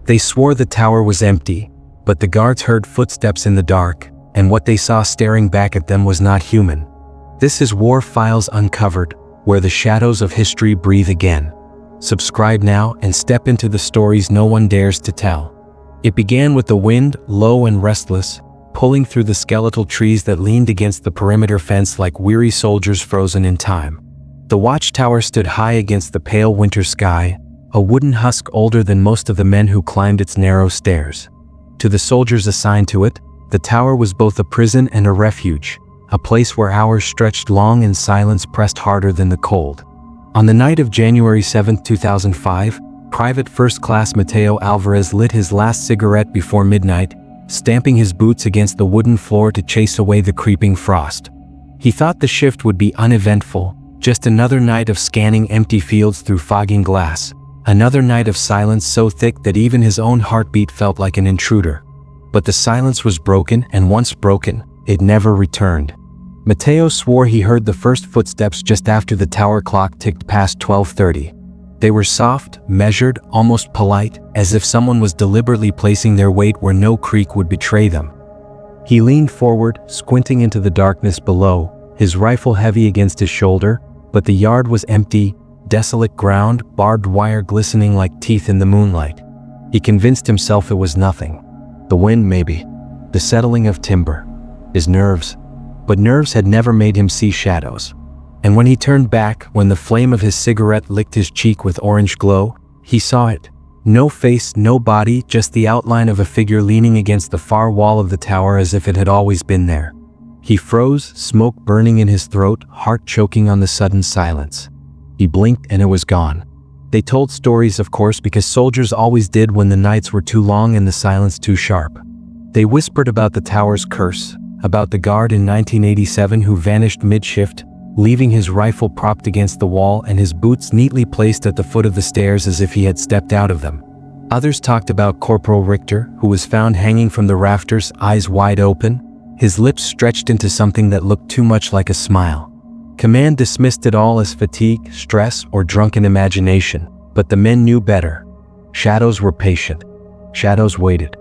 They swore the tower was empty, but the guards heard footsteps in the dark, and what they saw staring back at them was not human. This is War Files Uncovered, where the shadows of history breathe again. Subscribe now and step into the stories no one dares to tell. It began with the wind, low and restless, pulling through the skeletal trees that leaned against the perimeter fence like weary soldiers frozen in time. The watchtower stood high against the pale winter sky, a wooden husk older than most of the men who climbed its narrow stairs. To the soldiers assigned to it, the tower was both a prison and a refuge, a place where hours stretched long and silence pressed harder than the cold. On the night of January 7, 2005, Private First Class Mateo Alvarez lit his last cigarette before midnight, stamping his boots against the wooden floor to chase away the creeping frost. He thought the shift would be uneventful, just another night of scanning empty fields through fogging glass, another night of silence so thick that even his own heartbeat felt like an intruder. But the silence was broken, and once broken, it never returned. Mateo swore he heard the first footsteps just after the tower clock ticked past 12:30. They were soft, measured, almost polite, as if someone was deliberately placing their weight where no creak would betray them. He leaned forward, squinting into the darkness below, his rifle heavy against his shoulder, but the yard was empty, desolate ground, barbed wire glistening like teeth in the moonlight. He convinced himself it was nothing. The wind, maybe. The settling of timber. His nerves. But nerves had never made him see shadows. And when he turned back, when the flame of his cigarette licked his cheek with orange glow, he saw it. No face, no body, just the outline of a figure leaning against the far wall of the tower as if it had always been there. He froze, smoke burning in his throat, heart choking on the sudden silence. He blinked and it was gone. They told stories, of course, because soldiers always did when the nights were too long and the silence too sharp. They whispered about the tower's curse, about the guard in 1987 who vanished mid-shift, leaving his rifle propped against the wall and his boots neatly placed at the foot of the stairs as if he had stepped out of them. Others talked about Corporal Richter, who was found hanging from the rafters, eyes wide open, his lips stretched into something that looked too much like a smile. Command dismissed it all as fatigue, stress, or drunken imagination, but the men knew better. Shadows were patient. Shadows waited.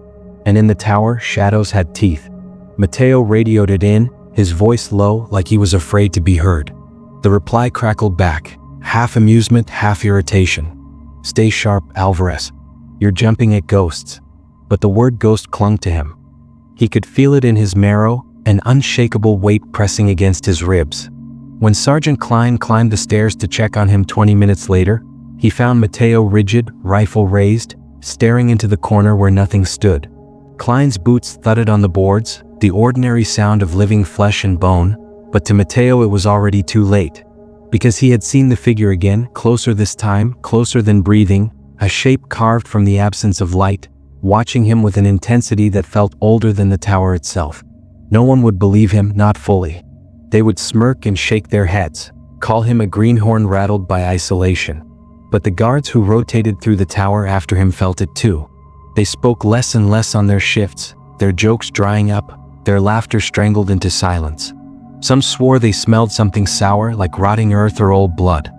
And in the tower, shadows had teeth. Mateo radioed it in, his voice low, like he was afraid to be heard. The reply crackled back, half amusement, half irritation. "Stay sharp, Alvarez. You're jumping at ghosts." But the word ghost clung to him. He could feel it in his marrow, an unshakable weight pressing against his ribs. When Sergeant Klein climbed the stairs to check on him 20 minutes later, he found Mateo rigid, rifle raised, staring into the corner where nothing stood. Klein's boots thudded on the boards, the ordinary sound of living flesh and bone, but to Mateo it was already too late. Because he had seen the figure again, closer this time, closer than breathing, a shape carved from the absence of light, watching him with an intensity that felt older than the tower itself. No one would believe him, not fully. They would smirk and shake their heads, call him a greenhorn rattled by isolation. But the guards who rotated through the tower after him felt it too. They spoke less and less on their shifts, their jokes drying up, their laughter strangled into silence. Some swore they smelled something sour like rotting earth or old blood.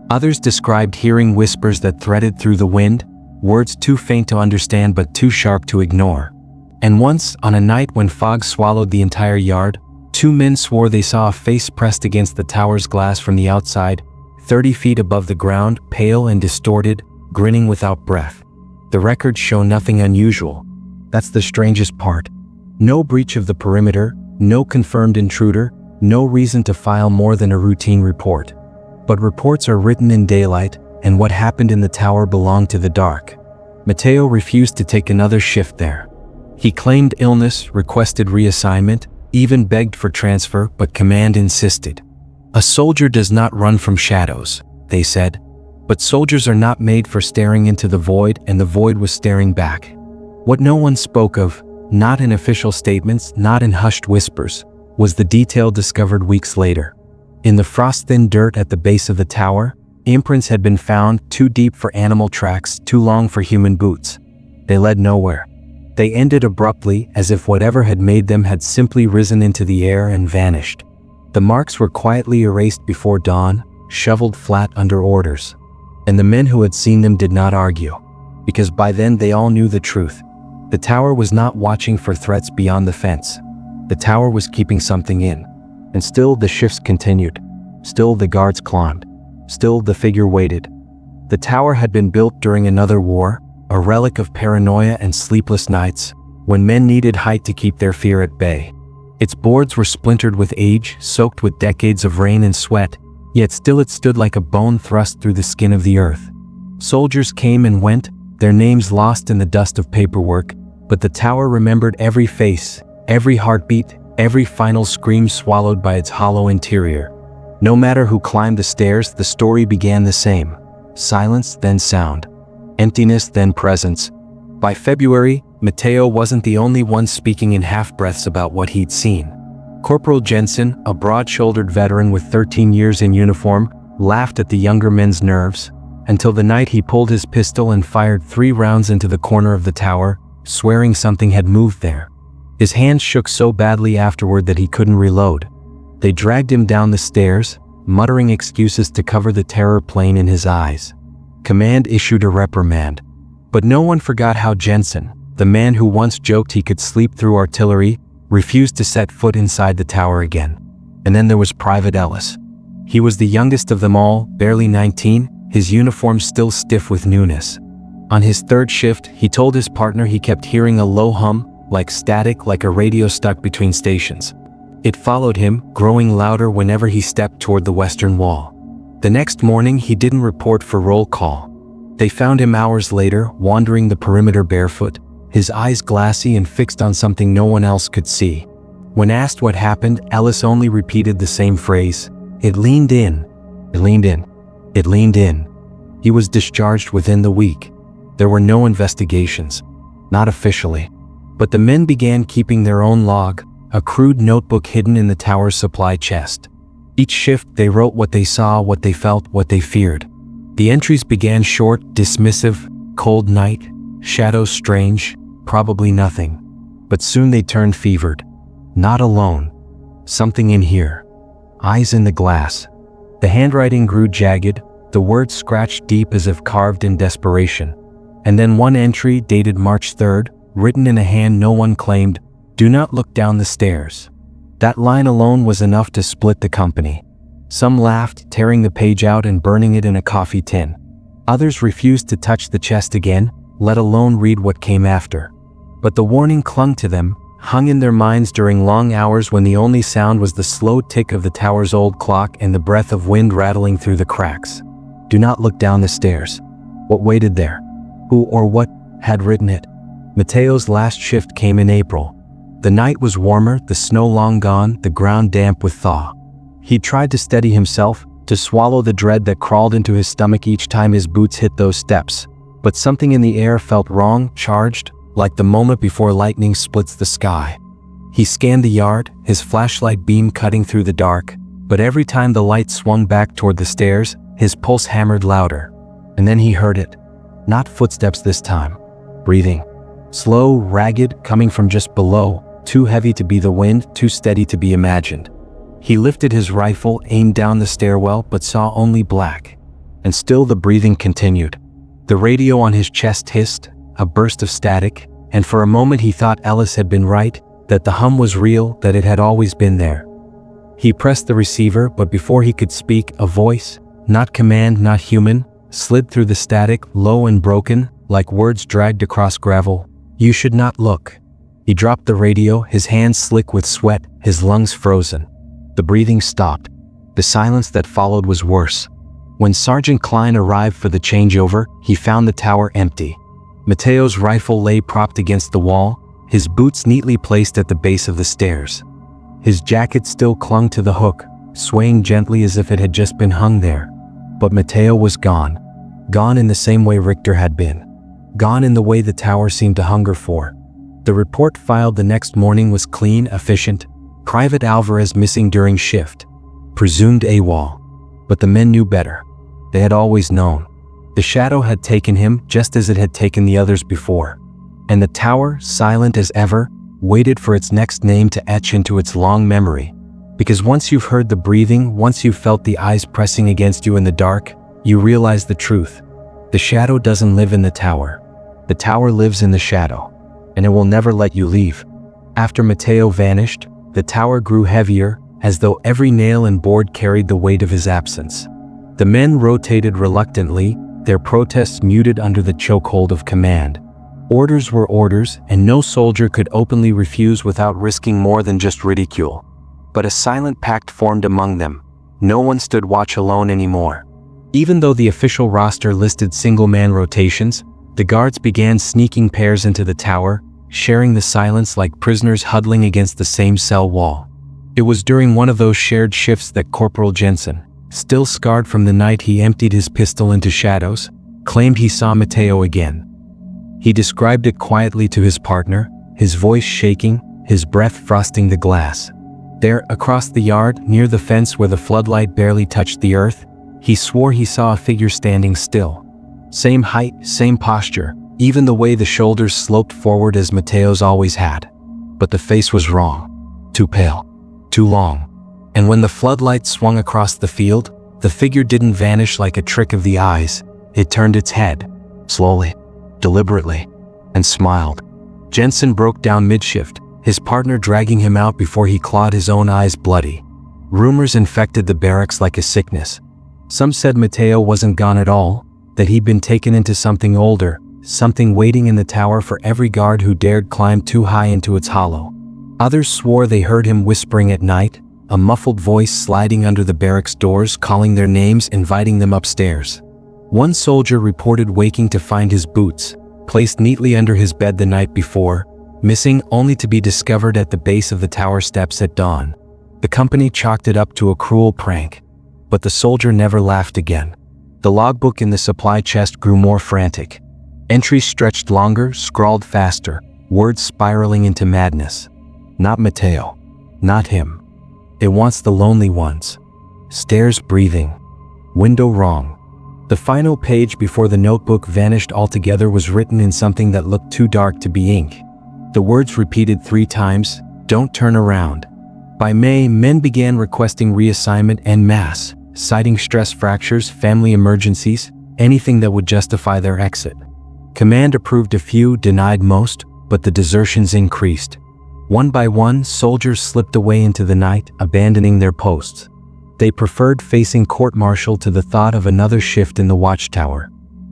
Others described hearing whispers that threaded through the wind, words too faint to understand but too sharp to ignore. And once, on a night when fog swallowed the entire yard, 2 men swore they saw a face pressed against the tower's glass from the outside, 30 feet above the ground, pale and distorted, grinning without breath. The records show nothing unusual. That's the strangest part. No breach of the perimeter, no confirmed intruder, no reason to file more than a routine report. But reports are written in daylight, and what happened in the tower belonged to the dark. Mateo refused to take another shift there. He claimed illness, requested reassignment, even begged for transfer, but command insisted. A soldier does not run from shadows, they said. But soldiers are not made for staring into the void, and the void was staring back. What no one spoke of, not in official statements, not in hushed whispers, was the detail discovered weeks later. In the frost-thin dirt at the base of the tower, imprints had been found, too deep for animal tracks, too long for human boots. They led nowhere. They ended abruptly, as if whatever had made them had simply risen into the air and vanished. The marks were quietly erased before dawn, shoveled flat under orders. And the men who had seen them did not argue. because by then they all knew the truth. The tower was not watching for threats beyond the fence. The tower was keeping something in. And still the shifts continued. Still the guards climbed. Still the figure waited. The tower had been built during another war, a relic of paranoia and sleepless nights, when men needed height to keep their fear at bay. Its boards were splintered with age, soaked with decades of rain and sweat, yet still it stood like a bone thrust through the skin of the earth. Soldiers came and went, their names lost in the dust of paperwork, but the tower remembered every face, every heartbeat, every final scream swallowed by its hollow interior. No matter who climbed the stairs, the story began the same. Silence, then sound. Emptiness, then presence. By February, Mateo wasn't the only one speaking in half-breaths about what he'd seen. Corporal Jensen, a broad-shouldered veteran with 13 years in uniform, laughed at the younger men's nerves, until the night he pulled his pistol and fired 3 rounds into the corner of the tower, swearing something had moved there. His hands shook so badly afterward that he couldn't reload. They dragged him down the stairs, muttering excuses to cover the terror plain in his eyes. Command issued a reprimand. But no one forgot how Jensen, the man who once joked he could sleep through artillery, refused to set foot inside the tower again. And then there was Private Ellis. He was the youngest of them all, barely 19, his uniform still stiff with newness. On his 3rd shift, he told his partner he kept hearing a low hum, like static, like a radio stuck between stations. It followed him, growing louder whenever he stepped toward the western wall. The next morning, he didn't report for roll call. They found him hours later, wandering the perimeter barefoot, his eyes glassy and fixed on something no one else could see. When asked what happened, Ellis only repeated the same phrase. It leaned in. It leaned in. It leaned in. He was discharged within the week. There were no investigations. Not officially. But the men began keeping their own log, a crude notebook hidden in the tower's supply chest. Each shift they wrote what they saw, what they felt, what they feared. The entries began short, dismissive, cold night, shadows strange, probably nothing. But soon they turned fevered. Not alone. Something in here. Eyes in the glass. The handwriting grew jagged, the words scratched deep as if carved in desperation. And then one entry dated March 3rd, written in a hand no one claimed, "Do not look down the stairs." That line alone was enough to split the company. Some laughed, tearing the page out and burning it in a coffee tin. Others refused to touch the chest again, let alone read what came after. But the warning clung to them, hung in their minds during long hours when the only sound was the slow tick of the tower's old clock and the breath of wind rattling through the cracks. Do not look down the stairs. What waited there? Who or what had written it? Mateo's last shift came in April. The night was warmer, the snow long gone, the ground damp with thaw. He tried to steady himself, to swallow the dread that crawled into his stomach each time his boots hit those steps. But something in the air felt wrong, charged, like the moment before lightning splits the sky. He scanned the yard, his flashlight beam cutting through the dark, but every time the light swung back toward the stairs, his pulse hammered louder. And then he heard it. Not footsteps this time. Breathing. Slow, ragged, coming from just below, too heavy to be the wind, too steady to be imagined. He lifted his rifle, aimed down the stairwell, but saw only black. And still the breathing continued. The radio on his chest hissed, a burst of static, and for a moment he thought Ellis had been right, that the hum was real, that it had always been there. He pressed the receiver, but before he could speak, a voice, not command, not human, slid through the static, low and broken, like words dragged across gravel. You should not look. He dropped the radio, his hands slick with sweat, his lungs frozen. The breathing stopped. The silence that followed was worse. When Sergeant Klein arrived for the changeover, he found the tower empty. Mateo's rifle lay propped against the wall, his boots neatly placed at the base of the stairs. His jacket still clung to the hook, swaying gently as if it had just been hung there. But Mateo was gone. Gone in the same way Richter had been. Gone in the way the tower seemed to hunger for. The report filed the next morning was clean, efficient. Private Alvarez missing during shift. Presumed AWOL. But the men knew better. They had always known. The shadow had taken him just as it had taken the others before. And the tower, silent as ever, waited for its next name to etch into its long memory. Because once you've heard the breathing, once you've felt the eyes pressing against you in the dark, you realize the truth. The shadow doesn't live in the tower. The tower lives in the shadow, and it will never let you leave. After Mateo vanished, the tower grew heavier, as though every nail and board carried the weight of his absence. The men rotated reluctantly, their protests muted under the chokehold of command. Orders were orders, and no soldier could openly refuse without risking more than just ridicule. But a silent pact formed among them. No one stood watch alone anymore. Even though the official roster listed single-man rotations, the guards began sneaking pairs into the tower, sharing the silence like prisoners huddling against the same cell wall. It was during one of those shared shifts that Corporal Jensen, still scarred from the night he emptied his pistol into shadows, claimed he saw Mateo again. He described it quietly to his partner, his voice shaking, his breath frosting the glass. There, across the yard, near the fence where the floodlight barely touched the earth, he swore he saw a figure standing still. Same height, same posture, even the way the shoulders sloped forward as Mateo's always had. But the face was wrong. Too pale. Too long. And when the floodlight swung across the field, the figure didn't vanish like a trick of the eyes. It turned its head, slowly, deliberately, and smiled. Jensen broke down mid-shift, his partner dragging him out before he clawed his own eyes bloody. Rumors infected the barracks like a sickness. Some said Mateo wasn't gone at all, that he'd been taken into something older, something waiting in the tower for every guard who dared climb too high into its hollow. Others swore they heard him whispering at night, a muffled voice sliding under the barracks doors, calling their names, inviting them upstairs. One soldier reported waking to find his boots, placed neatly under his bed the night before, missing only to be discovered at the base of the tower steps at dawn. The company chalked it up to a cruel prank, but the soldier never laughed again. The logbook in the supply chest grew more frantic. Entries stretched longer, scrawled faster, words spiraling into madness. Not Mateo. Not him. It wants the lonely ones. Stairs breathing. Window wrong. The final page before the notebook vanished altogether was written in something that looked too dark to be ink. The words repeated 3 times, "Don't turn around." By May, men began requesting reassignment en masse, citing stress fractures, family emergencies, anything that would justify their exit. Command approved a few, denied most, but the desertions increased. One by one, soldiers slipped away into the night, abandoning their posts. They preferred facing court-martial to the thought of another shift in the watchtower.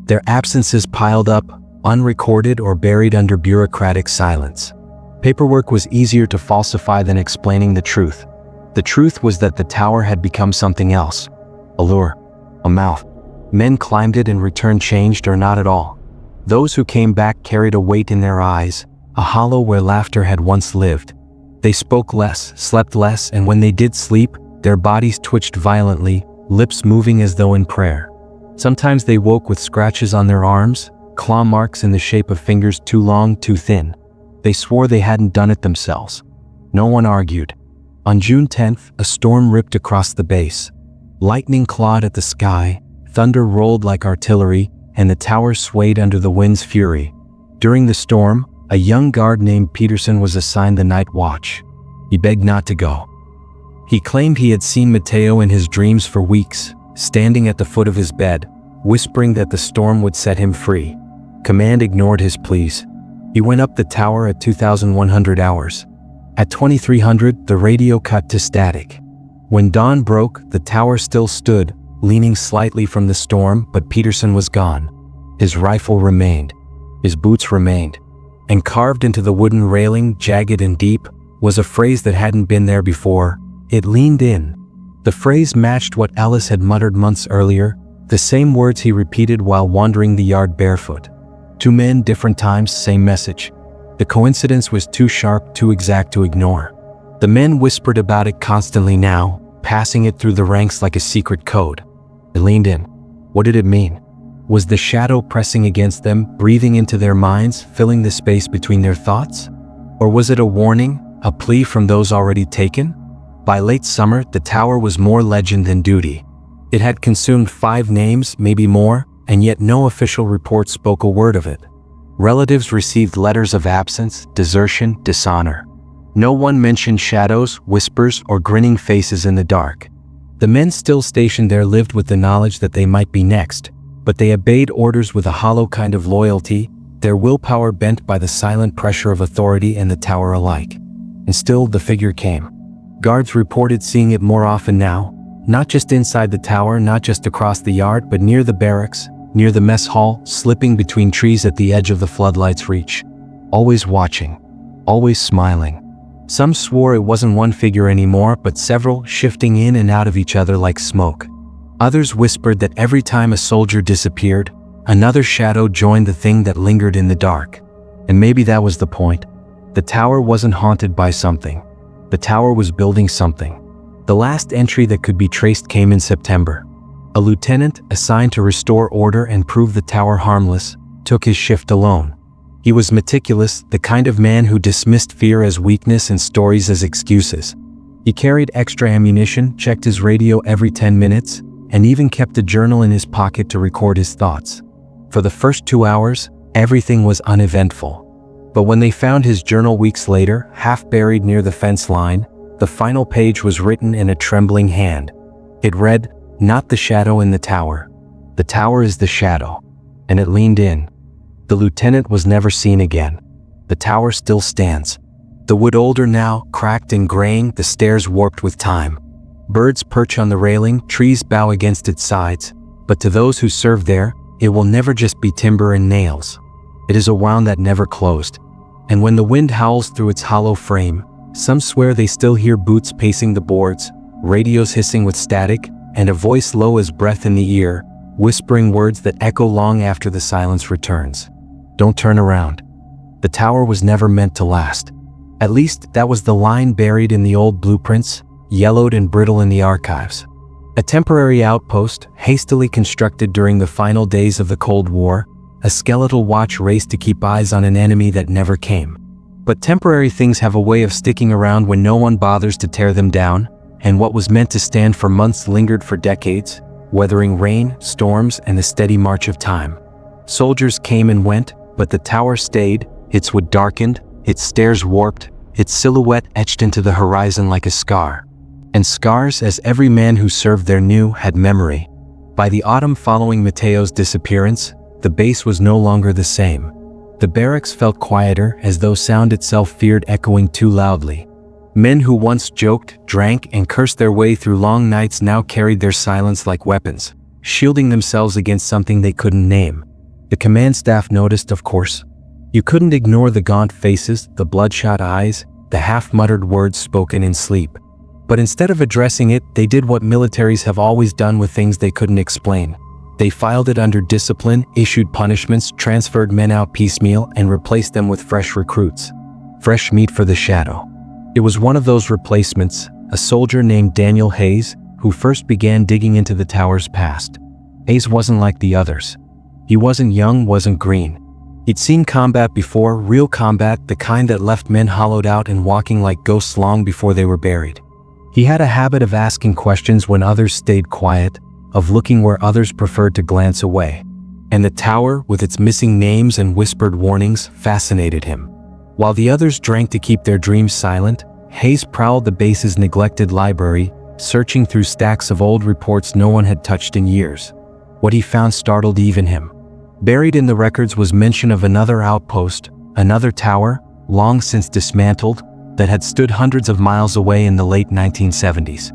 Their absences piled up, unrecorded or buried under bureaucratic silence. Paperwork was easier to falsify than explaining the truth. The truth was that the tower had become something else. A lure. A mouth. Men climbed it and returned changed or not at all. Those who came back carried a weight in their eyes, a hollow where laughter had once lived. They spoke less, slept less, and when they did sleep, their bodies twitched violently, lips moving as though in prayer. Sometimes they woke with scratches on their arms, claw marks in the shape of fingers too long, too thin. They swore they hadn't done it themselves. No one argued. On June 10th, a storm ripped across the base. Lightning clawed at the sky, thunder rolled like artillery, and the tower swayed under the wind's fury. During the storm, a young guard named Peterson was assigned the night watch. He begged not to go. He claimed he had seen Mateo in his dreams for weeks, standing at the foot of his bed, whispering that the storm would set him free. Command ignored his pleas. He went up the tower at 2,100 hours. At 2300, the radio cut to static. When dawn broke, the tower still stood, leaning slightly from the storm, but Peterson was gone. His rifle remained. His boots remained. And carved into the wooden railing, jagged and deep, was a phrase that hadn't been there before. It leaned in. The phrase matched what Ellis had muttered months earlier, the same words he repeated while wandering the yard barefoot. 2 men, different times, same message. The coincidence was too sharp, too exact to ignore. The men whispered about it constantly now, passing it through the ranks like a secret code. They leaned in. What did it mean? Was the shadow pressing against them, breathing into their minds, filling the space between their thoughts? Or was it a warning, a plea from those already taken? By late summer, the tower was more legend than duty. It had consumed 5 names, maybe more, and yet no official report spoke a word of it. Relatives received letters of absence, desertion, dishonor. No one mentioned shadows, whispers, or grinning faces in the dark. The men still stationed there lived with the knowledge that they might be next, but they obeyed orders with a hollow kind of loyalty, their willpower bent by the silent pressure of authority and the tower alike. And still the figure came. Guards reported seeing it more often now, not just inside the tower, not just across the yard, but near the barracks, near the mess hall, slipping between trees at the edge of the floodlight's reach. Always watching, always smiling. Some swore it wasn't one figure anymore, but several, shifting in and out of each other like smoke. Others whispered that every time a soldier disappeared, another shadow joined the thing that lingered in the dark. And maybe that was the point. The tower wasn't haunted by something. The tower was building something. The last entry that could be traced came in September. A lieutenant, assigned to restore order and prove the tower harmless, took his shift alone. He was meticulous, the kind of man who dismissed fear as weakness and stories as excuses. He carried extra ammunition, checked his radio every 10 minutes, and even kept a journal in his pocket to record his thoughts. For the first 2 hours, everything was uneventful. But when they found his journal weeks later, half buried near the fence line, the final page was written in a trembling hand. It read, "Not the shadow in the tower. The tower is the shadow." And it leaned in. The lieutenant was never seen again. The tower still stands. The wood older now, cracked and graying, the stairs warped with time. Birds perch on the railing, trees bow against its sides. But to those who serve there, it will never just be timber and nails. It is a wound that never closed. And when the wind howls through its hollow frame, some swear they still hear boots pacing the boards, radios hissing with static, and a voice low as breath in the ear, whispering words that echo long after the silence returns. Don't turn around. The tower was never meant to last. At least that was the line buried in the old blueprints, yellowed and brittle in the archives. A temporary outpost, hastily constructed during the final days of the Cold War, a skeletal watch race to keep eyes on an enemy that never came. But temporary things have a way of sticking around when no one bothers to tear them down, and what was meant to stand for months lingered for decades, weathering rain, storms, and the steady march of time. Soldiers came and went, but the tower stayed, its wood darkened, its stairs warped, its silhouette etched into the horizon like a scar. And scars, as every man who served there knew, had memory. By the autumn following Mateo's disappearance, the base was no longer the same. The barracks felt quieter, as though sound itself feared echoing too loudly. Men who once joked, drank, and cursed their way through long nights now carried their silence like weapons, shielding themselves against something they couldn't name. The command staff noticed, of course. You couldn't ignore the gaunt faces, the bloodshot eyes, the half-muttered words spoken in sleep. But instead of addressing it, they did what militaries have always done with things they couldn't explain. They filed it under discipline, issued punishments, transferred men out piecemeal, and replaced them with fresh recruits. Fresh meat for the shadow. It was one of those replacements, a soldier named Daniel Hayes, who first began digging into the tower's past. Hayes wasn't like the others. He wasn't young, wasn't green. He'd seen combat before, real combat, the kind that left men hollowed out and walking like ghosts long before they were buried. He had a habit of asking questions when others stayed quiet, of looking where others preferred to glance away. And the tower, with its missing names and whispered warnings, fascinated him. While the others drank to keep their dreams silent, Hayes prowled the base's neglected library, searching through stacks of old reports no one had touched in years. What he found startled even him. Buried in the records was mention of another outpost, another tower, long since dismantled, that had stood hundreds of miles away in the late 1970s.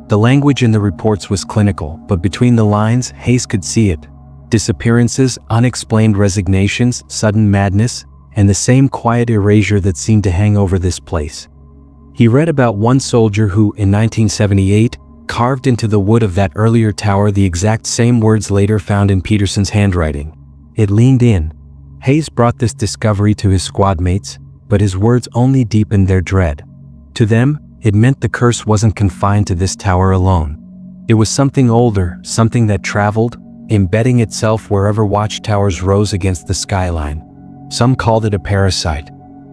The language in the reports was clinical, but between the lines, Hayes could see it. Disappearances, unexplained resignations, sudden madness, and the same quiet erasure that seemed to hang over this place. He read about one soldier who, in 1978, carved into the wood of that earlier tower the exact same words later found in Peterson's handwriting. It leaned in. Hayes brought this discovery to his squad mates, but his words only deepened their dread. To them, it meant the curse wasn't confined to this tower alone. It was something older, something that traveled, embedding itself wherever watchtowers rose against the skyline. Some called it a parasite.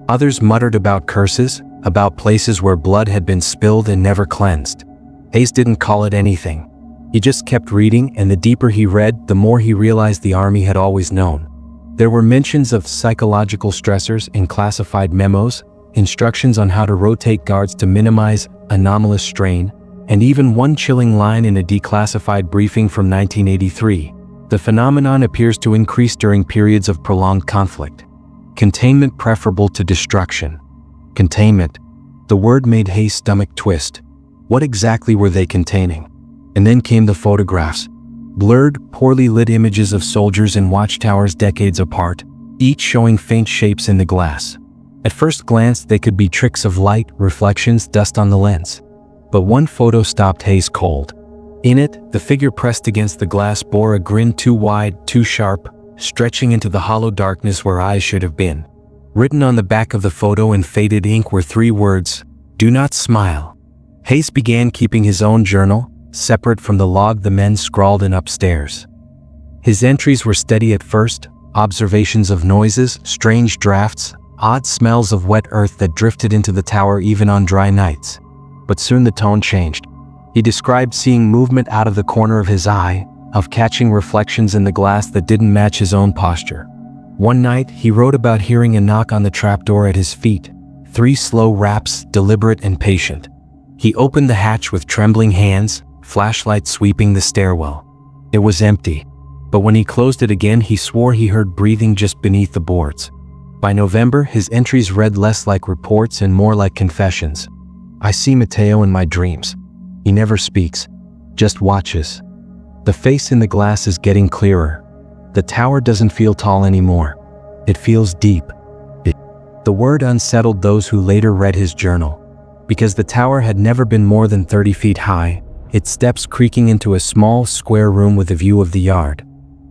Others muttered about curses, about places where blood had been spilled and never cleansed. Hayes didn't call it anything. He just kept reading, and the deeper he read, the more he realized the army had always known. There were mentions of psychological stressors in classified memos, instructions on how to rotate guards to minimize anomalous strain, and even one chilling line in a declassified briefing from 1983. The phenomenon appears to increase during periods of prolonged conflict. Containment preferable to destruction. Containment. The word made Hayes' stomach twist. What exactly were they containing? And then came the photographs. Blurred, poorly lit images of soldiers in watchtowers decades apart, each showing faint shapes in the glass. At first glance, they could be tricks of light, reflections, dust on the lens. But one photo stopped Hayes cold. In it, the figure pressed against the glass bore a grin too wide, too sharp, stretching into the hollow darkness where eyes should have been. Written on the back of the photo in faded ink were 3 words: "Do not smile." Hayes began keeping his own journal, separate from the log the men scrawled in upstairs. His entries were steady at first, observations of noises, strange drafts, odd smells of wet earth that drifted into the tower even on dry nights. But soon the tone changed. He described seeing movement out of the corner of his eye, of catching reflections in the glass that didn't match his own posture. One night, he wrote about hearing a knock on the trapdoor at his feet, 3 slow raps, deliberate and patient. He opened the hatch with trembling hands, flashlight sweeping the stairwell. It was empty, but when he closed it again, he swore he heard breathing just beneath the boards. By November, his entries read less like reports and more like confessions. "I see Mateo in my dreams. He never speaks, just watches. The face in the glass is getting clearer. The tower doesn't feel tall anymore. It feels deep." The word unsettled those who later read his journal. Because the tower had never been more than 30 feet high, its steps creaking into a small, square room with a view of the yard.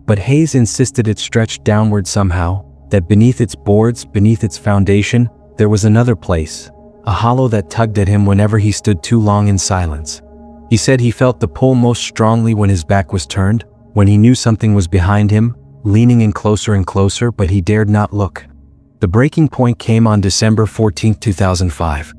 But Hayes insisted it stretched downward somehow, that beneath its boards, beneath its foundation, there was another place, a hollow that tugged at him whenever he stood too long in silence. He said he felt the pull most strongly when his back was turned, when he knew something was behind him, leaning in closer and closer, but he dared not look. The breaking point came on December 14, 2005.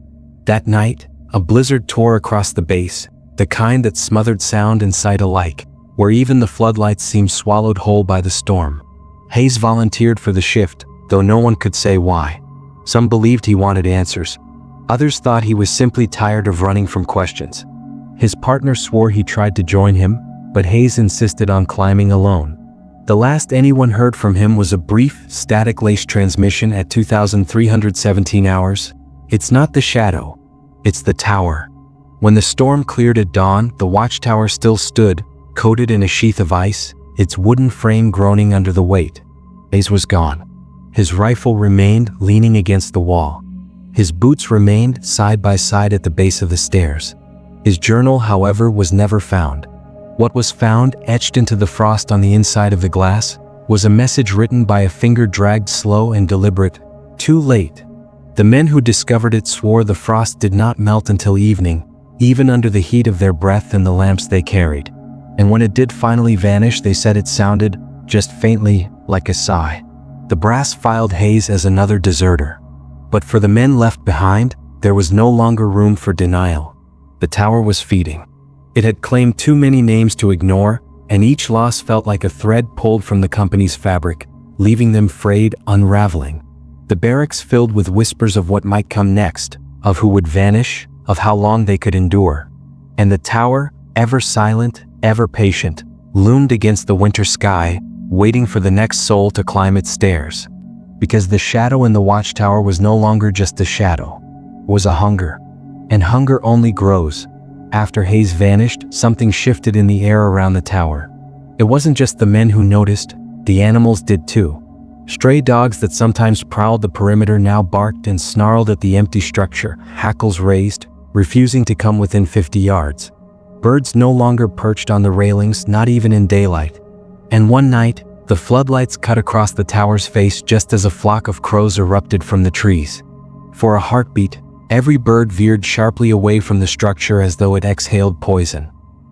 That night, a blizzard tore across the base, the kind that smothered sound and sight alike, where even the floodlights seemed swallowed whole by the storm. Hayes volunteered for the shift, though no one could say why. Some believed he wanted answers. Others thought he was simply tired of running from questions. His partner swore he tried to join him, but Hayes insisted on climbing alone. The last anyone heard from him was a brief, static-laced transmission at 2,317 hours. "It's not the shadow. It's the tower." When the storm cleared at dawn, the watchtower still stood, coated in a sheath of ice, its wooden frame groaning under the weight. Hayes was gone. His rifle remained leaning against the wall. His boots remained side by side at the base of the stairs. His journal, however, was never found. What was found, etched into the frost on the inside of the glass, was a message written by a finger dragged slow and deliberate. "Too late." The men who discovered it swore the frost did not melt until evening, even under the heat of their breath and the lamps they carried. And when it did finally vanish, they said it sounded, just faintly, like a sigh. The brass filed Hayes as another deserter. But for the men left behind, there was no longer room for denial. The tower was feeding. It had claimed too many names to ignore, and each loss felt like a thread pulled from the company's fabric, leaving them frayed, unraveling. The barracks filled with whispers of what might come next, of who would vanish, of how long they could endure. And the tower, ever silent, ever patient, loomed against the winter sky, waiting for the next soul to climb its stairs. Because the shadow in the watchtower was no longer just a shadow, it was a hunger. And hunger only grows. After Hayes vanished, something shifted in the air around the tower. It wasn't just the men who noticed, the animals did too. Stray dogs that sometimes prowled the perimeter now barked and snarled at the empty structure, hackles raised, refusing to come within 50 yards. Birds no longer perched on the railings, not even in daylight. And one night, the floodlights cut across the tower's face just as a flock of crows erupted from the trees. For a heartbeat, every bird veered sharply away from the structure as though it exhaled poison.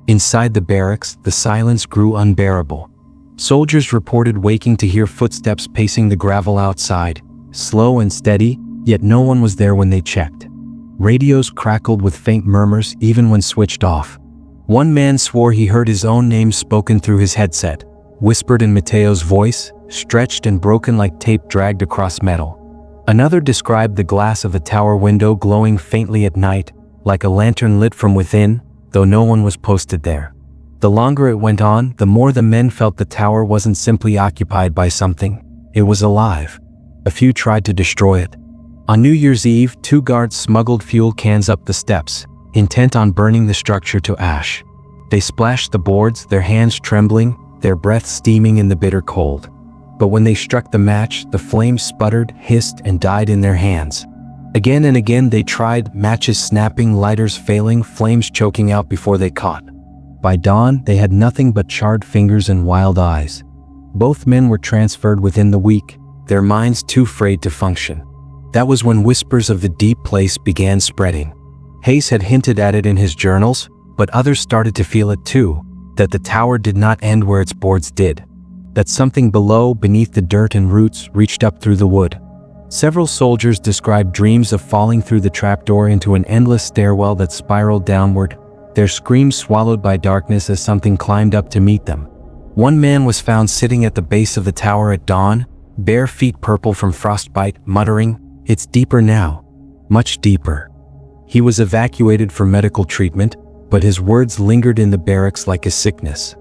Inside the barracks, the silence grew unbearable. Soldiers reported waking to hear footsteps pacing the gravel outside, slow and steady, yet no one was there when they checked. Radios crackled with faint murmurs even when switched off. One man swore he heard his own name spoken through his headset, whispered in Mateo's voice, stretched and broken like tape dragged across metal. Another described the glass of a tower window glowing faintly at night, like a lantern lit from within, though no one was posted there. The longer it went on, the more the men felt the tower wasn't simply occupied by something, it was alive. A few tried to destroy it. On New Year's Eve, 2 guards smuggled fuel cans up the steps, intent on burning the structure to ash. They splashed the boards, their hands trembling, their breath steaming in the bitter cold. But when they struck the match, the flames sputtered, hissed, and died in their hands. Again and again they tried, matches snapping, lighters failing, flames choking out before they caught. By dawn, they had nothing but charred fingers and wild eyes. Both men were transferred within the week, their minds too frayed to function. That was when whispers of the deep place began spreading. Hayes had hinted at it in his journals, but others started to feel it too, that the tower did not end where its boards did. That something below, beneath the dirt and roots, reached up through the wood. Several soldiers described dreams of falling through the trapdoor into an endless stairwell that spiraled downward, their screams swallowed by darkness as something climbed up to meet them. One man was found sitting at the base of the tower at dawn, bare feet purple from frostbite, muttering, "It's deeper now, much deeper." He was evacuated for medical treatment, but his words lingered in the barracks like a sickness.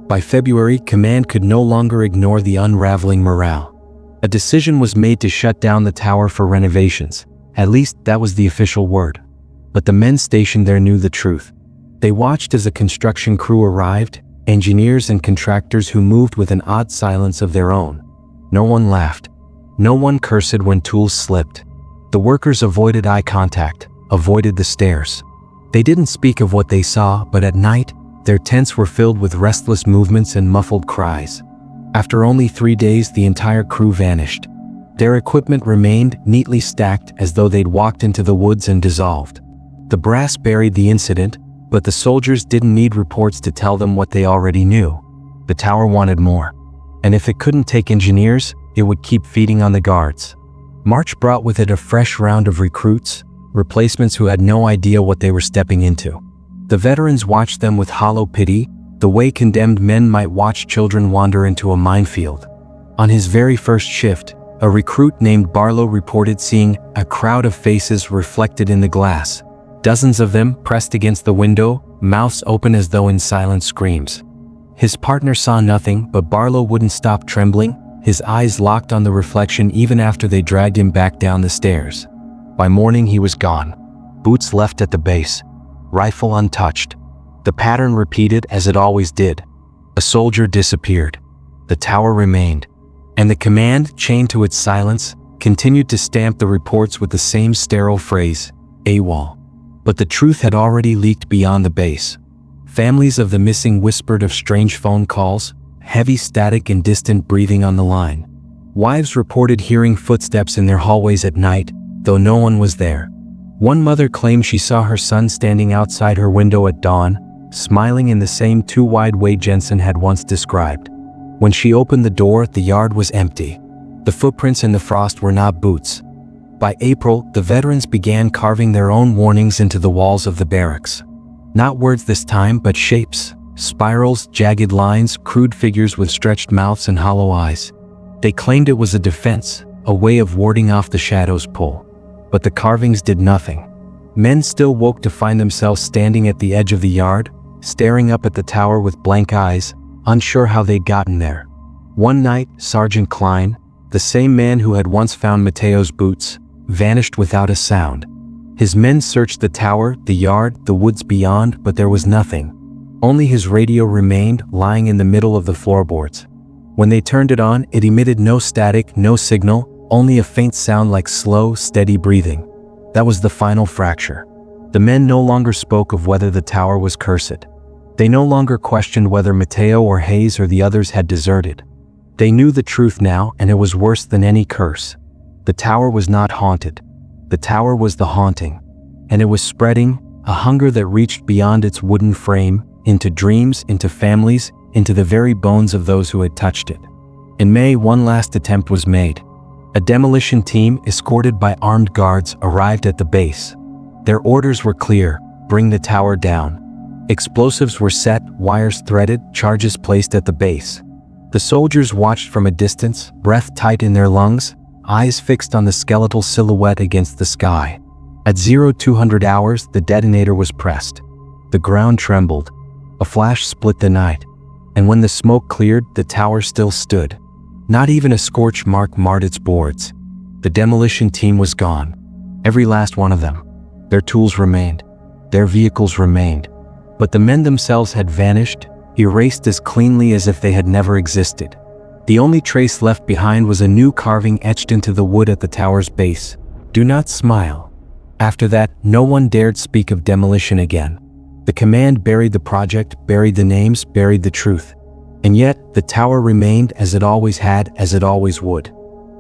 By February, command could no longer ignore the unraveling morale. A decision was made to shut down the tower for renovations. At least that was the official word. But the men stationed there knew the truth. They watched as a construction crew arrived, engineers and contractors who moved with an odd silence of their own. No one laughed. No one cursed when tools slipped. The workers avoided eye contact, avoided the stares. They didn't speak of what they saw, but at night, their tents were filled with restless movements and muffled cries. After only 3 days, the entire crew vanished. Their equipment remained neatly stacked as though they'd walked into the woods and dissolved. The brass buried the incident, but the soldiers didn't need reports to tell them what they already knew. The tower wanted more. And if it couldn't take engineers, it would keep feeding on the guards. March brought with it a fresh round of recruits, replacements who had no idea what they were stepping into. The veterans watched them with hollow pity, the way condemned men might watch children wander into a minefield. On his very first shift, a recruit named Barlow reported seeing a crowd of faces reflected in the glass. Dozens of them pressed against the window, mouths open as though in silent screams. His partner saw nothing, but Barlow wouldn't stop trembling, his eyes locked on the reflection even after they dragged him back down the stairs. By morning he was gone. Boots left at the base. Rifle untouched. The pattern repeated as it always did. A soldier disappeared. The tower remained. And the command, chained to its silence, continued to stamp the reports with the same sterile phrase, AWOL. But the truth had already leaked beyond the base. Families of the missing whispered of strange phone calls, heavy static and distant breathing on the line. Wives reported hearing footsteps in their hallways at night, though no one was there. One mother claimed she saw her son standing outside her window at dawn, smiling in the same too-wide way Jensen had once described. When she opened the door, the yard was empty. The footprints in the frost were not boots. By April, the veterans began carving their own warnings into the walls of the barracks. Not words this time, but shapes, spirals, jagged lines, crude figures with stretched mouths and hollow eyes. They claimed it was a defense, a way of warding off the shadow's pull. But the carvings did nothing. Men still woke to find themselves standing at the edge of the yard, staring up at the tower with blank eyes, unsure how they'd gotten there. One night, Sergeant Klein, the same man who had once found Mateo's boots, vanished without a sound. His men searched the tower, the yard, the woods beyond, but there was nothing. Only his radio remained, lying in the middle of the floorboards. When they turned it on, it emitted no static, no signal, only a faint sound like slow, steady breathing. That was the final fracture. The men no longer spoke of whether the tower was cursed. They no longer questioned whether Mateo or Hayes or the others had deserted. They knew the truth now, and it was worse than any curse. The tower was not haunted. The tower was the haunting. And it was spreading, a hunger that reached beyond its wooden frame, into dreams, into families, into the very bones of those who had touched it. In May, one last attempt was made. A demolition team, escorted by armed guards, arrived at the base. Their orders were clear: bring the tower down. Explosives were set, wires threaded, charges placed at the base. The soldiers watched from a distance, breath tight in their lungs, eyes fixed on the skeletal silhouette against the sky. At 0200 hours, the detonator was pressed. The ground trembled. A flash split the night, and when the smoke cleared, the tower still stood. Not even a scorch mark marred its boards. The demolition team was gone. Every last one of them. Their tools remained. Their vehicles remained. But the men themselves had vanished, erased as cleanly as if they had never existed. The only trace left behind was a new carving etched into the wood at the tower's base. "Do not smile." After that, no one dared speak of demolition again. The command buried the project, buried the names, buried the truth. And yet, the tower remained as it always had, as it always would.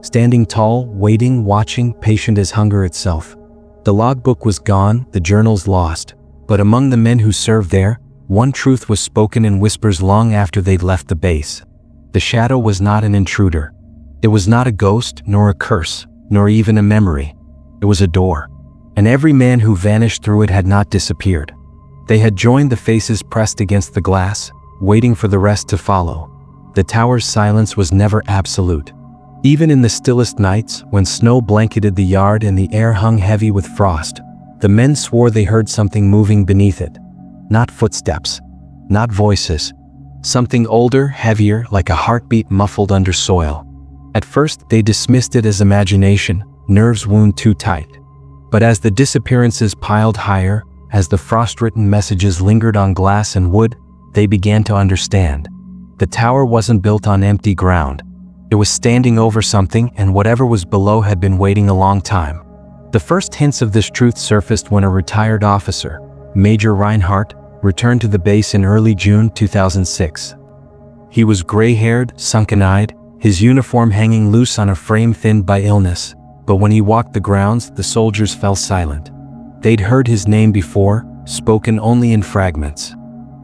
Standing tall, waiting, watching, patient as hunger itself. The logbook was gone, the journals lost. But among the men who served there, one truth was spoken in whispers long after they'd left the base. The shadow was not an intruder. It was not a ghost, nor a curse, nor even a memory. It was a door. And every man who vanished through it had not disappeared. They had joined the faces pressed against the glass, waiting for the rest to follow. The tower's silence was never absolute. Even in the stillest nights, when snow blanketed the yard and the air hung heavy with frost, the men swore they heard something moving beneath it. Not footsteps, not voices. Something older, heavier, like a heartbeat muffled under soil. At first, they dismissed it as imagination, nerves wound too tight. But as the disappearances piled higher, as the frost-written messages lingered on glass and wood, they began to understand. The tower wasn't built on empty ground. It was standing over something, and whatever was below had been waiting a long time. The first hints of this truth surfaced when a retired officer, Major Reinhardt, returned to the base in early June 2006. He was gray-haired, sunken-eyed, his uniform hanging loose on a frame thinned by illness. But when he walked the grounds, the soldiers fell silent. They'd heard his name before, spoken only in fragments.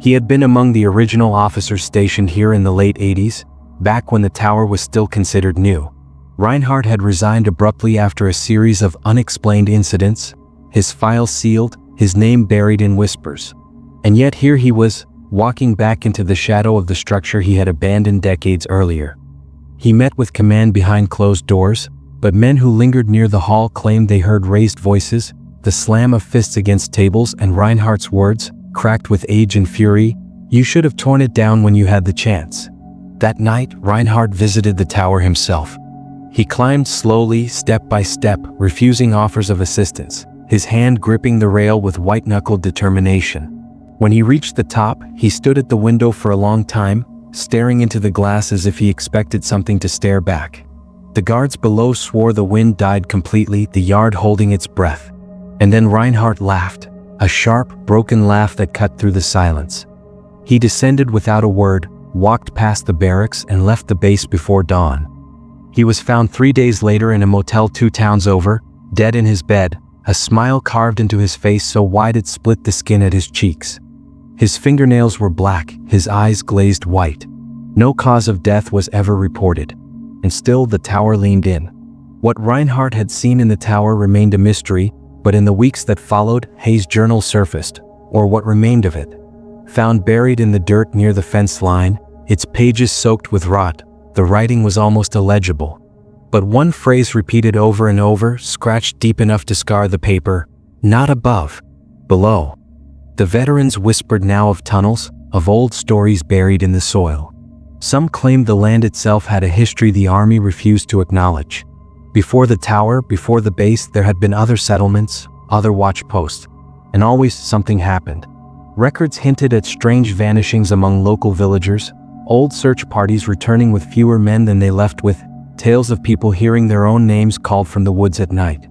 He had been among the original officers stationed here in the late 80s, back when the tower was still considered new. Reinhardt had resigned abruptly after a series of unexplained incidents, his file sealed, his name buried in whispers. And yet here he was, walking back into the shadow of the structure he had abandoned decades earlier. He met with command behind closed doors, but men who lingered near the hall claimed they heard raised voices, the slam of fists against tables, and Reinhardt's words, cracked with age and fury, "You should have torn it down when you had the chance." That night, Reinhardt visited the tower himself. He climbed slowly, step by step, refusing offers of assistance, his hand gripping the rail with white-knuckled determination. When he reached the top, he stood at the window for a long time, staring into the glass as if he expected something to stare back. The guards below swore the wind died completely, the yard holding its breath. And then Reinhardt laughed, a sharp, broken laugh that cut through the silence. He descended without a word, walked past the barracks, and left the base before dawn. He was found 3 days later in a motel 2 towns over, dead in his bed, a smile carved into his face so wide it split the skin at his cheeks. His fingernails were black, his eyes glazed white. No cause of death was ever reported. And still the tower leaned in. What Reinhardt had seen in the tower remained a mystery, but in the weeks that followed, Hayes' journal surfaced, or what remained of it. Found buried in the dirt near the fence line, its pages soaked with rot, the writing was almost illegible. But one phrase repeated over and over, scratched deep enough to scar the paper: "Not above, below." The veterans whispered now of tunnels, of old stories buried in the soil. Some claimed the land itself had a history the army refused to acknowledge. Before the tower, before the base, there had been other settlements, other watch posts. And always something happened. Records hinted at strange vanishings among local villagers, old search parties returning with fewer men than they left with, tales of people hearing their own names called from the woods at night.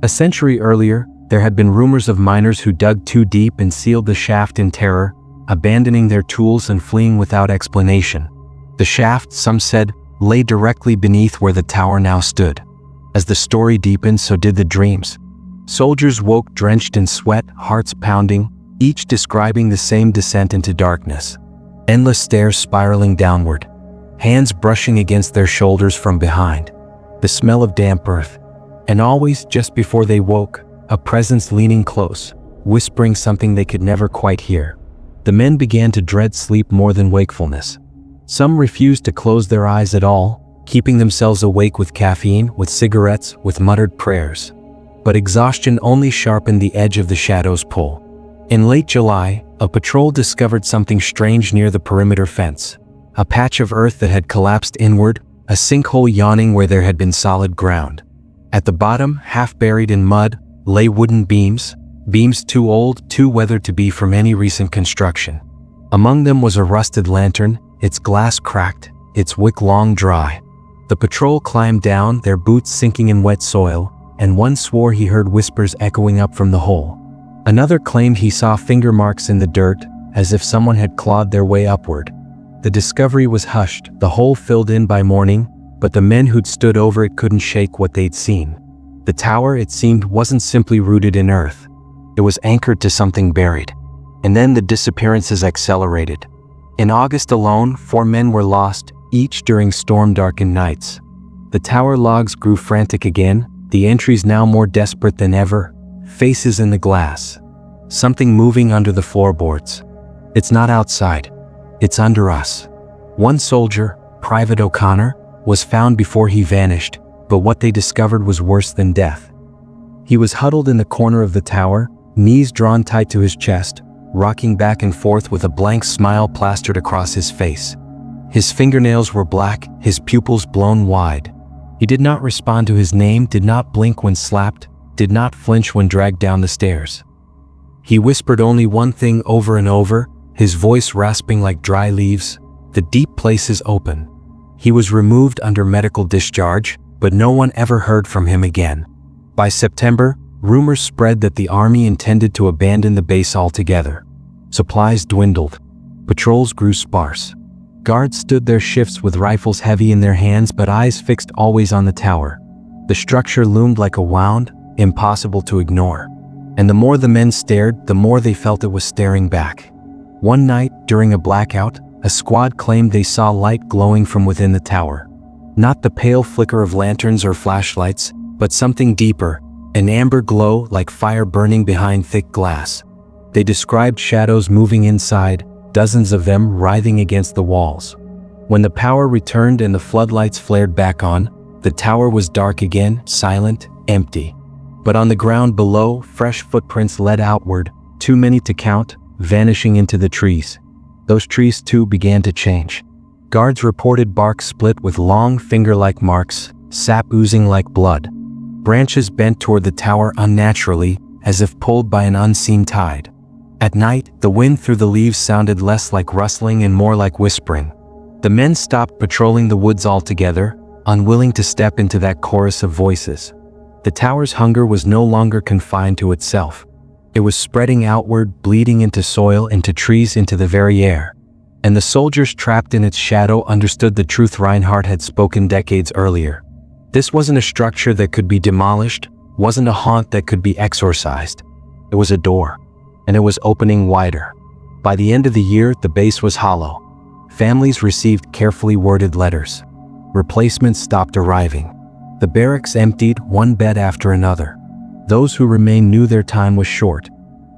A century earlier, there had been rumors of miners who dug too deep and sealed the shaft in terror, abandoning their tools and fleeing without explanation. The shaft, some said, lay directly beneath where the tower now stood. As the story deepened, so did the dreams. Soldiers woke drenched in sweat, hearts pounding, each describing the same descent into darkness. Endless stairs spiraling downward, hands brushing against their shoulders from behind, the smell of damp earth. And always, just before they woke, a presence leaning close, whispering something they could never quite hear. The men began to dread sleep more than wakefulness. Some refused to close their eyes at all, keeping themselves awake with caffeine, with cigarettes, with muttered prayers. But exhaustion only sharpened the edge of the shadow's pull. In late July, a patrol discovered something strange near the perimeter fence. A patch of earth that had collapsed inward, a sinkhole yawning where there had been solid ground. At the bottom, half buried in mud, lay wooden beams too old, too weathered to be from any recent construction. Among them was a rusted lantern, its glass cracked, its wick long dry. The patrol climbed down, their boots sinking in wet soil, and one swore he heard whispers echoing up from the hole. Another claimed he saw finger marks in the dirt, as if someone had clawed their way upward. The discovery was hushed, the hole filled in by morning, but the men who'd stood over it couldn't shake what they'd seen. The tower, it seemed, wasn't simply rooted in earth. It was anchored to something buried. And then the disappearances accelerated. In August alone, 4 men were lost, each during storm-darkened nights. The tower logs grew frantic again, the entries now more desperate than ever. Faces in the glass. Something moving under the floorboards. It's not outside. It's under us. One soldier, Private O'Connor, was found before he vanished, but what they discovered was worse than death. He was huddled in the corner of the tower, knees drawn tight to his chest, rocking back and forth with a blank smile plastered across his face. His fingernails were black, his pupils blown wide. He did not respond to his name, did not blink when slapped, did not flinch when dragged down the stairs. He whispered only one thing over and over, his voice rasping like dry leaves, "The deep place is open." He was removed under medical discharge, but no one ever heard from him again. By September, rumors spread that the army intended to abandon the base altogether. Supplies dwindled. Patrols grew sparse. Guards stood their shifts with rifles heavy in their hands but eyes fixed always on the tower. The structure loomed like a wound, impossible to ignore. And the more the men stared, the more they felt it was staring back. One night, during a blackout, a squad claimed they saw light glowing from within the tower. Not the pale flicker of lanterns or flashlights, but something deeper, an amber glow like fire burning behind thick glass. They described shadows moving inside, dozens of them writhing against the walls. When the power returned and the floodlights flared back on, the tower was dark again, silent, empty. But on the ground below, fresh footprints led outward, too many to count, vanishing into the trees. Those trees too began to change. Guards reported bark split with long finger-like marks, sap oozing like blood. Branches bent toward the tower unnaturally, as if pulled by an unseen tide. At night, the wind through the leaves sounded less like rustling and more like whispering. The men stopped patrolling the woods altogether, unwilling to step into that chorus of voices. The tower's hunger was no longer confined to itself. It was spreading outward, bleeding into soil, into trees, into the very air. And the soldiers trapped in its shadow understood the truth Reinhardt had spoken decades earlier. This wasn't a structure that could be demolished, wasn't a haunt that could be exorcised. It was a door, and it was opening wider. By the end of the year, the base was hollow. Families received carefully worded letters. Replacements stopped arriving. The barracks emptied, one bed after another. Those who remained knew their time was short.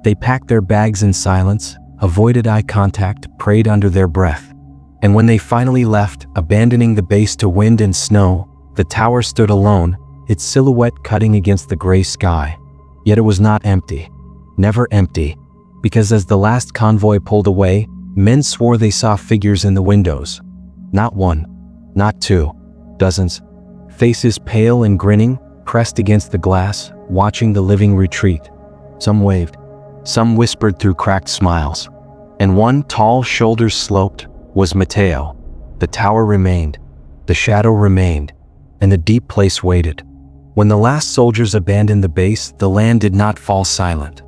They packed their bags in silence, avoided eye contact, prayed under their breath. And when they finally left, abandoning the base to wind and snow, the tower stood alone, its silhouette cutting against the gray sky. Yet it was not empty. Never empty. Because as the last convoy pulled away, men swore they saw figures in the windows. Not one. Not two. Dozens. Faces pale and grinning, pressed against the glass, watching the living retreat. Some waved. Some whispered through cracked smiles. And one, tall, shoulders sloped, was Matteo. The tower remained. The shadow remained. And the deep place waited. When the last soldiers abandoned the base, the land did not fall silent.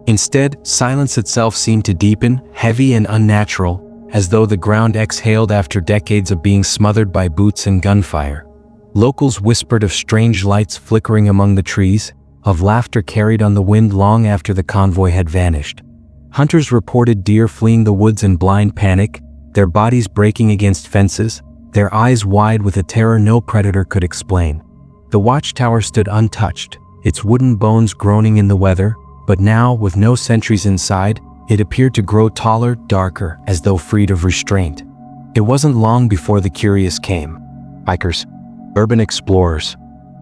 Instead, silence itself seemed to deepen, heavy and unnatural, as though the ground exhaled after decades of being smothered by boots and gunfire. Locals whispered of strange lights flickering among the trees, of laughter carried on the wind long after the convoy had vanished. Hunters reported deer fleeing the woods in blind panic, their bodies breaking against fences, their eyes wide with a terror no predator could explain. The watchtower stood untouched, its wooden bones groaning in the weather, but now, with no sentries inside, it appeared to grow taller, darker, as though freed of restraint. It wasn't long before the curious came. Hikers, urban explorers,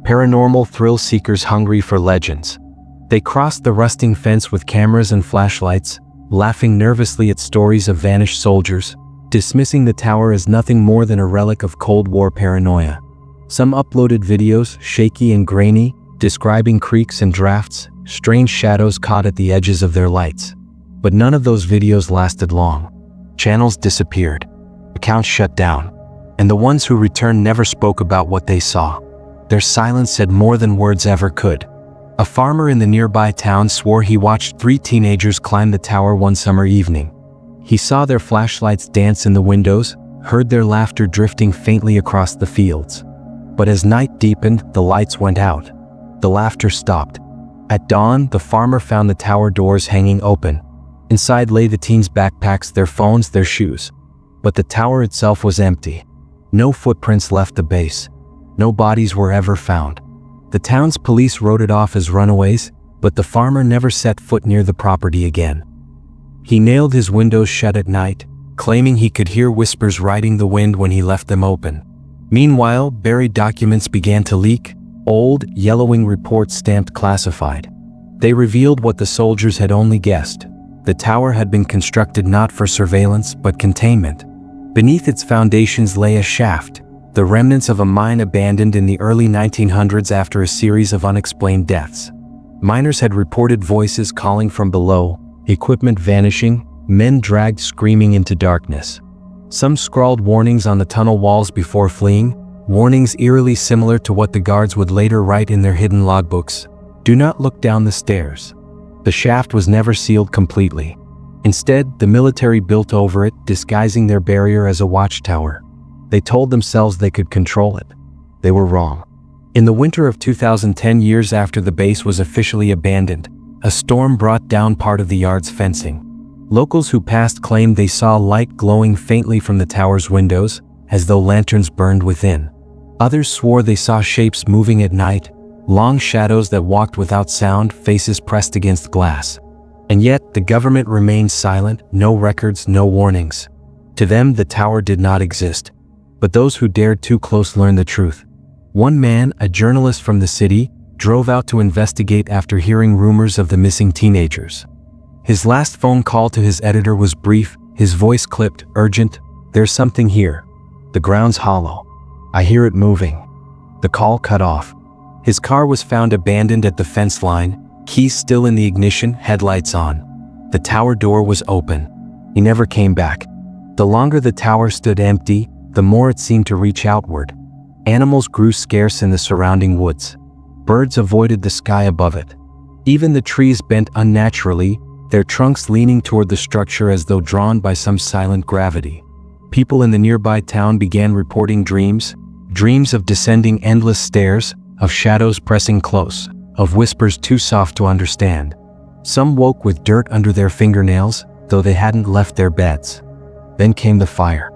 paranormal thrill seekers hungry for legends. They crossed the rusting fence with cameras and flashlights, laughing nervously at stories of vanished soldiers, dismissing the tower as nothing more than a relic of Cold War paranoia. Some uploaded videos, shaky and grainy, describing creaks and drafts, strange shadows caught at the edges of their lights. But none of those videos lasted long. Channels disappeared, accounts shut down, and the ones who returned never spoke about what they saw. Their silence said more than words ever could. A farmer in the nearby town swore he watched 3 teenagers climb the tower one summer evening. He saw their flashlights dance in the windows, heard their laughter drifting faintly across the fields. But as night deepened, the lights went out. The laughter stopped. At dawn, the farmer found the tower doors hanging open. Inside lay the teens' backpacks, their phones, their shoes. But the tower itself was empty. No footprints left the base. No bodies were ever found. The town's police wrote it off as runaways, but the farmer never set foot near the property again. He nailed his windows shut at night, claiming he could hear whispers riding the wind when he left them open. Meanwhile, buried documents began to leak, old, yellowing reports stamped classified. They revealed what the soldiers had only guessed. The tower had been constructed not for surveillance but containment. Beneath its foundations lay a shaft, the remnants of a mine abandoned in the early 1900s after a series of unexplained deaths. Miners had reported voices calling from below, equipment vanishing, men dragged screaming into darkness. Some scrawled warnings on the tunnel walls before fleeing, warnings eerily similar to what the guards would later write in their hidden logbooks. Do not look down the stairs. The shaft was never sealed completely. Instead, the military built over it, disguising their barrier as a watchtower. They told themselves they could control it. They were wrong. In the winter of 2010, years after the base was officially abandoned, a storm brought down part of the yard's fencing. Locals who passed claimed they saw light glowing faintly from the tower's windows, as though lanterns burned within. Others swore they saw shapes moving at night, long shadows that walked without sound, faces pressed against glass. And yet, the government remained silent, no records, no warnings. To them, the tower did not exist. But those who dared too close learned the truth. One man, a journalist from the city, drove out to investigate after hearing rumors of the missing teenagers. His last phone call to his editor was brief, his voice clipped, urgent. There's something here. The ground's hollow. I hear it moving. The call cut off. His car was found abandoned at the fence line, keys still in the ignition, headlights on. The tower door was open. He never came back. The longer the tower stood empty, the more it seemed to reach outward. Animals grew scarce in the surrounding woods. Birds avoided the sky above it. Even the trees bent unnaturally, their trunks leaning toward the structure as though drawn by some silent gravity. People in the nearby town began reporting dreams of descending endless stairs, of shadows pressing close, of whispers too soft to understand. Some woke with dirt under their fingernails, though they hadn't left their beds. Then came the fire.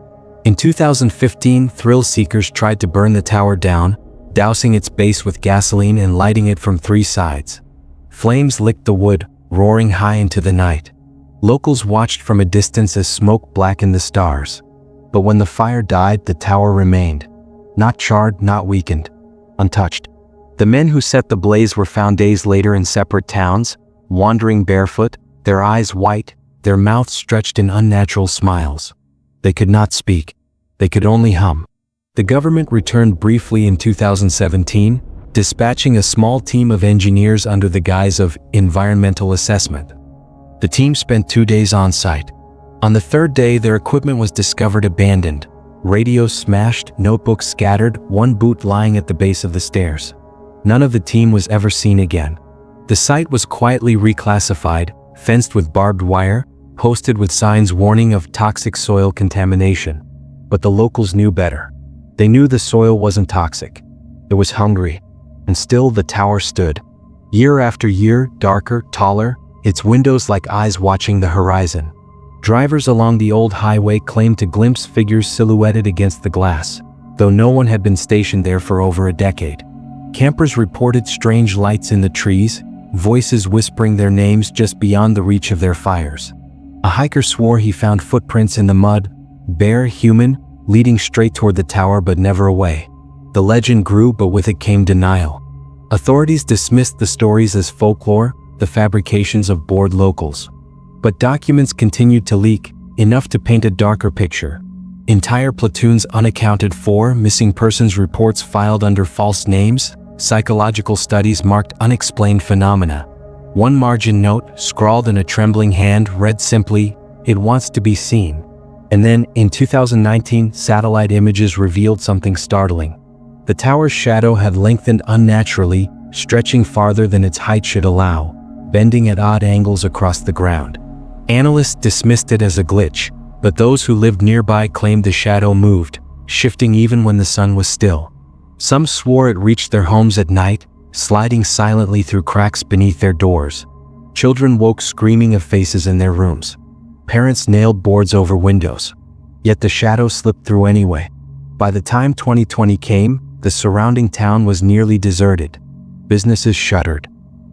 In 2015, thrill seekers tried to burn the tower down, dousing its base with gasoline and lighting it from 3 sides. Flames licked the wood, roaring high into the night. Locals watched from a distance as smoke blackened the stars. But when the fire died, the tower remained. Not charred, not weakened. Untouched. The men who set the blaze were found days later in separate towns, wandering barefoot, their eyes white, their mouths stretched in unnatural smiles. They could not speak. They could only hum. The government returned briefly in 2017, dispatching a small team of engineers under the guise of environmental assessment. The team spent 2 days on site. On the 3rd day, their equipment was discovered abandoned. Radios smashed, notebooks scattered, one boot lying at the base of the stairs. None of the team was ever seen again. The site was quietly reclassified, fenced with barbed wire, posted with signs warning of toxic soil contamination. But the locals knew better. They knew the soil wasn't toxic. It was hungry. And still the tower stood. Year after year, darker, taller, its windows like eyes watching the horizon. Drivers along the old highway claimed to glimpse figures silhouetted against the glass, though no one had been stationed there for over a decade. Campers reported strange lights in the trees, voices whispering their names just beyond the reach of their fires. A hiker swore he found footprints in the mud, bare, human, leading straight toward the tower but never away. The legend grew, but with it came denial. Authorities dismissed the stories as folklore, the fabrications of bored locals. But documents continued to leak, enough to paint a darker picture. Entire platoons unaccounted for, missing persons reports filed under false names, psychological studies marked unexplained phenomena. One margin note, scrawled in a trembling hand, read simply, "It wants to be seen." And then, in 2019, satellite images revealed something startling. The tower's shadow had lengthened unnaturally, stretching farther than its height should allow, bending at odd angles across the ground. Analysts dismissed it as a glitch, but those who lived nearby claimed the shadow moved, shifting even when the sun was still. Some swore it reached their homes at night, sliding silently through cracks beneath their doors. Children woke screaming of faces in their rooms. Parents nailed boards over windows. Yet the shadow slipped through anyway. By the time 2020 came, the surrounding town was nearly deserted. Businesses shuttered.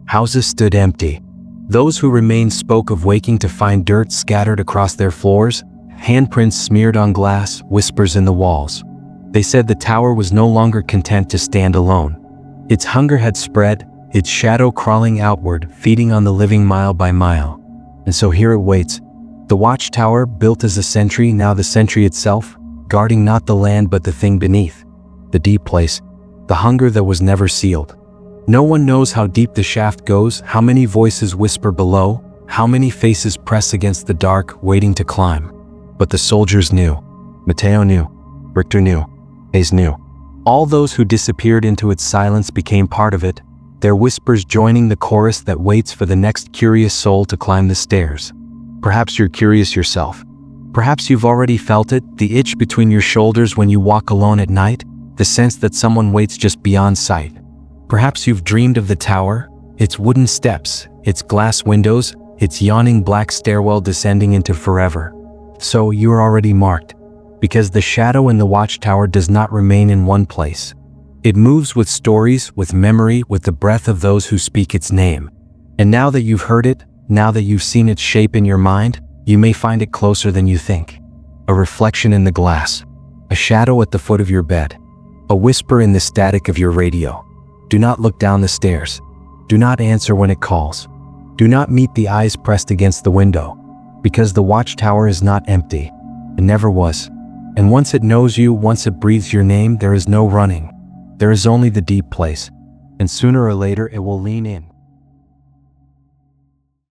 Houses stood empty. Those who remained spoke of waking to find dirt scattered across their floors, handprints smeared on glass, whispers in the walls. They said the tower was no longer content to stand alone. Its hunger had spread, its shadow crawling outward, feeding on the living mile by mile. And so here it waits. The watchtower, built as a sentry, now the sentry itself, guarding not the land but the thing beneath. The deep place. The hunger that was never sealed. No one knows how deep the shaft goes, how many voices whisper below, how many faces press against the dark, waiting to climb. But the soldiers knew. Mateo knew. Richter knew. Hayes knew. All those who disappeared into its silence became part of it, their whispers joining the chorus that waits for the next curious soul to climb the stairs. Perhaps you're curious yourself. Perhaps you've already felt it, the itch between your shoulders when you walk alone at night, the sense that someone waits just beyond sight. Perhaps you've dreamed of the tower, its wooden steps, its glass windows, its yawning black stairwell descending into forever. So you're already marked. Because the shadow in the watchtower does not remain in one place. It moves with stories, with memory, with the breath of those who speak its name. And now that you've heard it, now that you've seen its shape in your mind, you may find it closer than you think. A reflection in the glass. A shadow at the foot of your bed. A whisper in the static of your radio. Do not look down the stairs. Do not answer when it calls. Do not meet the eyes pressed against the window. Because the watchtower is not empty. It never was. And once it knows you, once it breathes your name, there is no running. There is only the deep place. And sooner or later it will lean in.